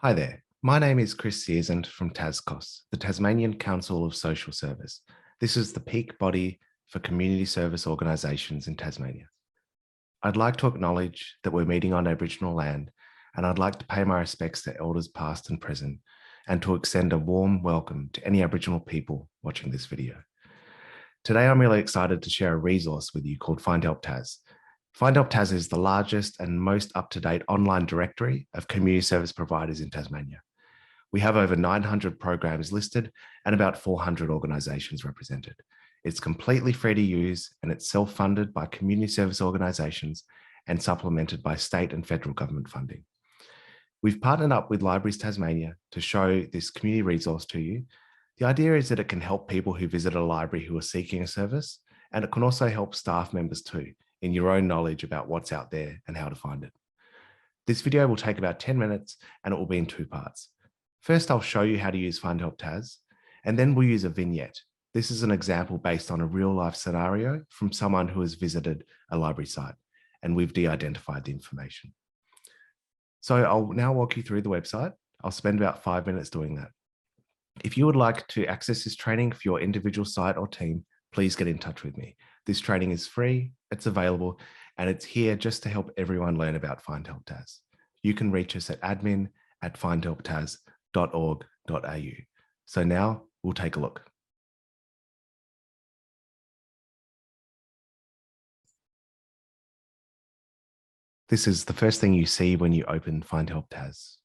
Hi there, my name is Chris Sierzant from TasCOSS, the Tasmanian Council of Social Service. This is the peak body for community service organisations in Tasmania. I'd like to acknowledge that we're meeting on Aboriginal land, and I'd like to pay my respects to elders past and present, and to extend a warm welcome to any Aboriginal people watching this video. Today, I'm really excited to share a resource with you called FindHelpTAS. FindHelpTAS is the largest and most up-to-date online directory of community service providers in Tasmania. We have over 900 programs listed and about 400 organisations represented. It's completely free to use and it's self-funded by community service organisations and supplemented by state and federal government funding. We've partnered up with Libraries Tasmania to show this community resource to you. The idea is that it can help people who visit a library who are seeking a service, and it can also help staff members too, in your own knowledge about what's out there and how to find it. This video will take about 10 minutes and it will be in two parts. First, I'll show you how to use FindHelpTAS, and then we'll use a vignette. This is an example based on a real life scenario from someone who has visited a library site, and we've de-identified the information. So I'll now walk you through the website. I'll spend about 5 minutes doing that. If you would like to access this training for your individual site or team, please get in touch with me. This training is free, it's available, and it's here just to help everyone learn about FindHelpTAS. You can reach us at admin@findhelptas.org.au. So now we'll take a look. This is the first thing you see when you open FindHelpTAS.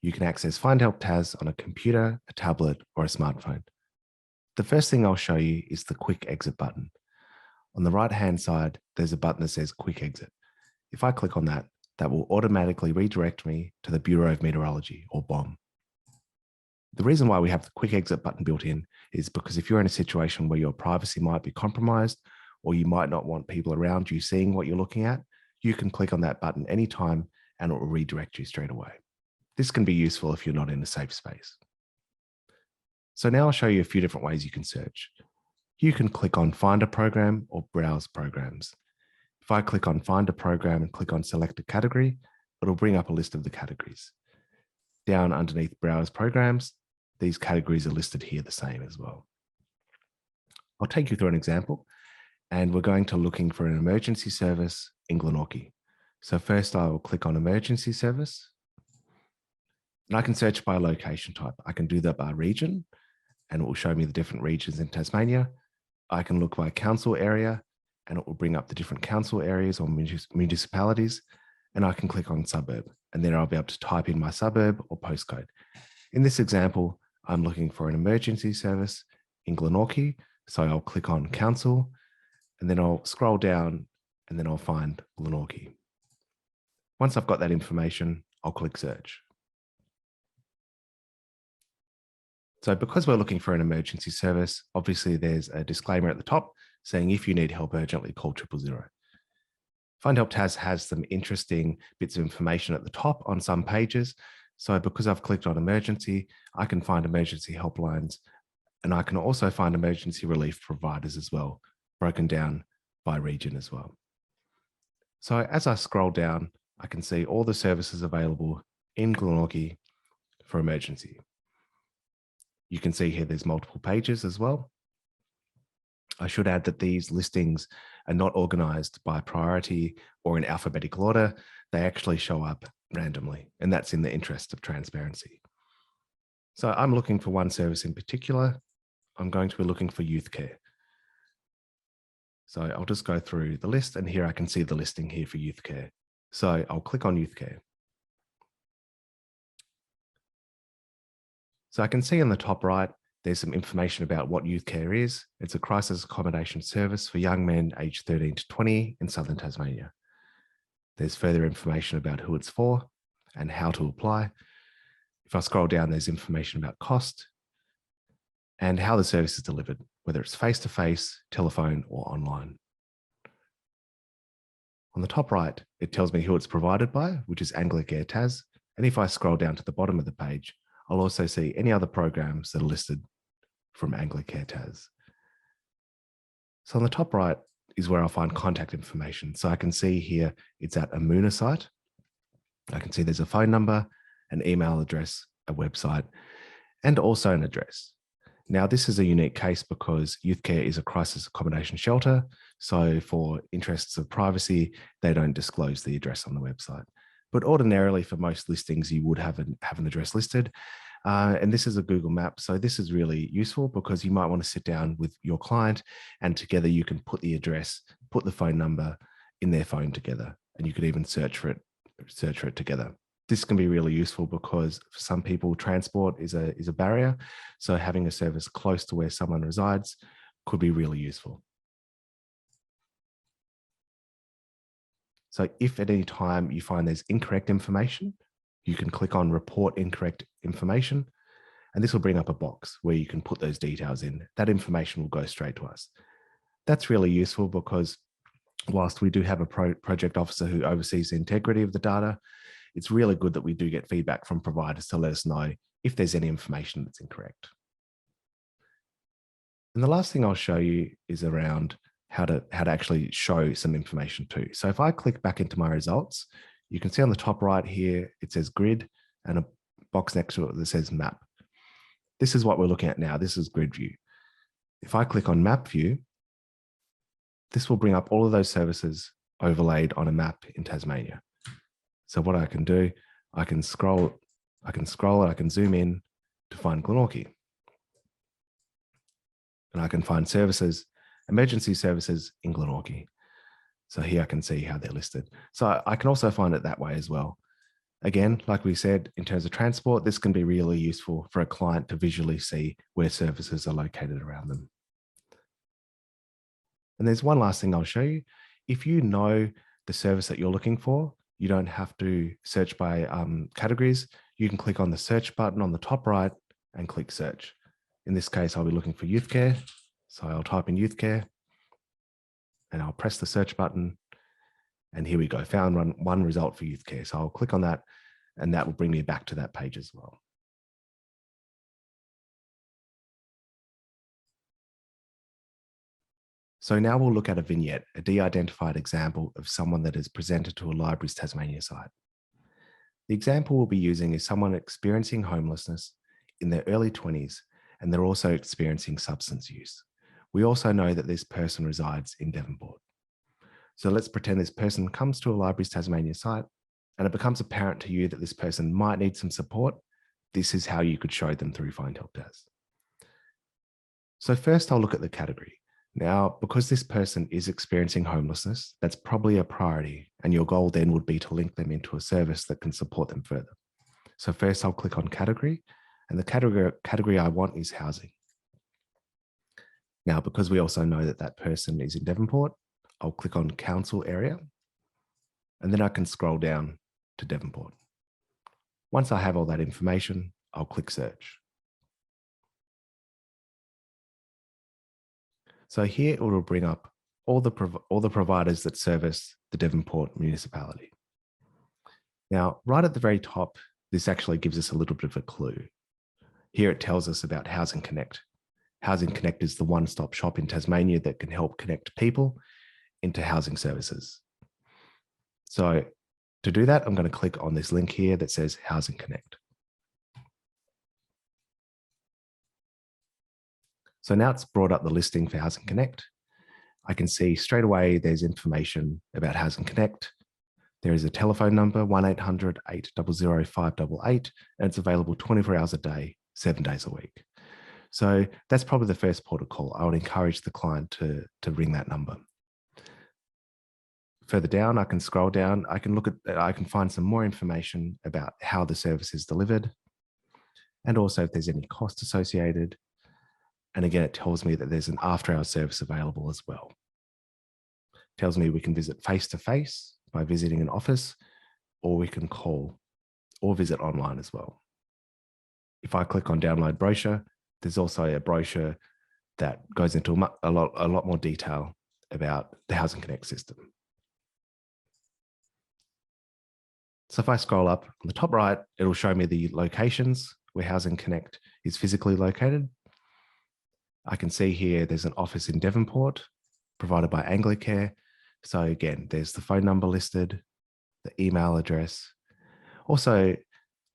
You can access FindHelpTAS on a computer, a tablet, or a smartphone. The first thing I'll show you is the Quick Exit button. On the right-hand side, there's a button that says Quick Exit. If I click on that, that will automatically redirect me to the Bureau of Meteorology, or BOM. The reason why we have the Quick Exit button built in is because if you're in a situation where your privacy might be compromised, or you might not want people around you seeing what you're looking at, you can click on that button anytime and it will redirect you straight away. This can be useful if you're not in a safe space. So now I'll show you a few different ways you can search. You can click on Find a Program or Browse Programs. If I click on Find a Program and click on Select a Category, it'll bring up a list of the categories. Down underneath Browse Programs, these categories are listed here the same as well. I'll take you through an example, and we're going to looking for an emergency service in Glenorchy. So first I will click on Emergency Service, and I can search by location type. I can do that by region, and it will show me the different regions in Tasmania. I can look by council area, and it will bring up the different council areas or municipalities, and I can click on suburb, and then I'll be able to type in my suburb or postcode. In this example, I'm looking for an emergency service in Glenorchy, so I'll click on council, and then I'll scroll down, and then I'll find Glenorchy. Once I've got that information, I'll click search. So because we're looking for an emergency service, obviously there's a disclaimer at the top saying if you need help urgently, call 000. FindHelpTAS has some interesting bits of information at the top on some pages. So because I've clicked on emergency, I can find emergency helplines, and I can also find emergency relief providers as well, broken down by region as well. So as I scroll down, I can see all the services available in Glenorchy for emergency. You can see here there's multiple pages as well. I should add that these listings are not organised by priority or in alphabetical order. They actually show up randomly, and that's in the interest of transparency. So I'm looking for one service in particular. I'm going to be looking for youth care. So I'll just go through the list, and here I can see the listing here for youth care. So I'll click on youth care. So I can see on the top right, there's some information about what youth care is. It's a crisis accommodation service for young men aged 13 to 20 in southern Tasmania. There's further information about who it's for and how to apply. If I scroll down, there's information about cost and how the service is delivered, whether it's face-to-face, telephone, or online. On the top right, it tells me who it's provided by, which is Anglicare TAS. And if I scroll down to the bottom of the page, I'll also see any other programs that are listed from Anglicare TAS. So on the top right is where I'll find contact information. So I can see here it's at a Moona site. I can see there's a phone number an email address, a website, and also an address. Now, this is a unique case because youth care is a crisis accommodation shelter. So for interests of privacy, they don't disclose the address on the website. But ordinarily for most listings, you would have an address listed. And this is a Google map. So this is really useful because you might want to sit down with your client and together you can put the address, put the phone number in their phone together, and you could even search for it together. This can be really useful because for some people, transport is a barrier. So having a service close to where someone resides could be really useful. So if at any time you find there's incorrect information, you can click on Report Incorrect Information, and this will bring up a box where you can put those details in. That information will go straight to us. That's really useful because whilst we do have a project officer who oversees the integrity of the data, it's really good that we do get feedback from providers to let us know if there's any information that's incorrect. And the last thing I'll show you is around how to actually show some information too. So if I click back into my results, you can see on the top right here, it says grid and a box next to it that says map. This is what we're looking at now. This is grid view. If I click on map view, this will bring up all of those services overlaid on a map in Tasmania. So what I can do, I can scroll and I can zoom in to find Glenorchy. And I can find services, emergency services in Glenorchy. So here I can see how they're listed. So I can also find it that way as well. Again, like we said, in terms of transport, this can be really useful for a client to visually see where services are located around them. And there's one last thing I'll show you. If you know the service that you're looking for, you don't have to search by categories. You can click on the search button on the top right and click search. In this case, I'll be looking for youth care. So I'll type in youth care and I'll press the search button. And here we go, found one result for youth care. So I'll click on that and that will bring me back to that page as well. So now we'll look at a vignette, a de-identified example of someone that is presented to a Libraries Tasmania site. The example we'll be using is someone experiencing homelessness in their early 20s, and they're also experiencing substance use. We also know that this person resides in Devonport. So let's pretend this person comes to a Libraries Tasmania site and it becomes apparent to you that this person might need some support. This is how you could show them through FindHelpTAS. So first I'll look at the category. Now, because this person is experiencing homelessness, that's probably a priority, and your goal then would be to link them into a service that can support them further. So first I'll click on category, and the category I want is housing. Now, because we also know that that person is in Devonport, I'll click on council area, and then I can scroll down to Devonport. Once I have all that information, I'll click search. So here it will bring up all the providers that service the Devonport municipality. Now, right at the very top, this actually gives us a little bit of a clue. Here it tells us about Housing Connect. Housing Connect is the one-stop shop in Tasmania that can help connect people into housing services. So to do that, I'm going to click on this link here that says Housing Connect. So now it's brought up the listing for Housing Connect. I can see straight away there's information about Housing Connect. There is a telephone number, 1800 800 588, and it's available 24 hours a day, 7 days a week. So that's probably the first port of call. I would encourage the client to ring that number. Further down, I can scroll down. I can find some more information about how the service is delivered, and also if there's any cost associated. And again, it tells me that there's an after-hours service available as well. It tells me we can visit face-to-face by visiting an office, or we can call or visit online as well. If I click on download brochure, there's also a brochure that goes into a lot more detail about the Housing Connect system. So if I scroll up on the top right, it'll show me the locations where Housing Connect is physically located. I can see here there's an office in Devonport provided by Anglicare. So again, there's the phone number listed, the email address. Also,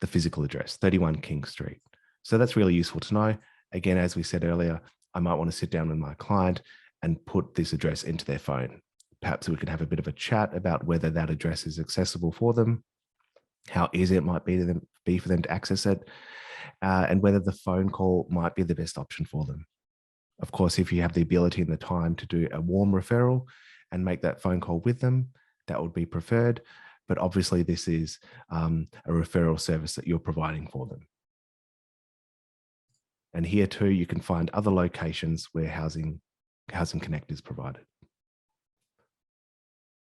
the physical address, 31 King Street. So that's really useful to know. Again, as we said earlier, I might want to sit down with my client and put this address into their phone. Perhaps we can have a bit of a chat about whether that address is accessible for them, how easy it might be for them to access it, and whether the phone call might be the best option for them. Of course, if you have the ability and the time to do a warm referral and make that phone call with them, that would be preferred. But obviously, this is a referral service that you're providing for them. And here too, you can find other locations where Housing Connect is provided.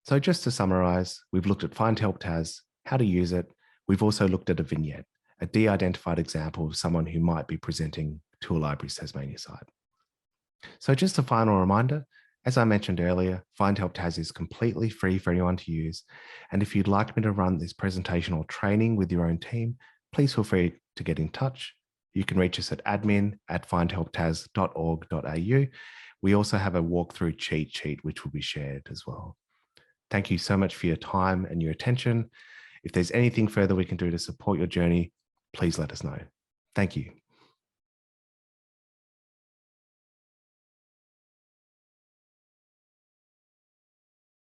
So just to summarize, we've looked at FindHelpTAS, how to use it. We've also looked at a vignette, a de-identified example of someone who might be presenting to a Libraries Tasmania site. So just a final reminder, as I mentioned earlier, FindHelpTAS is completely free for anyone to use. And if you'd like me to run this presentation or training with your own team, please feel free to get in touch. You can reach us at admin@findhelptas.org.au. We also have a walkthrough cheat sheet, which will be shared as well. Thank you so much for your time and your attention. If there's anything further we can do to support your journey, please let us know. Thank you.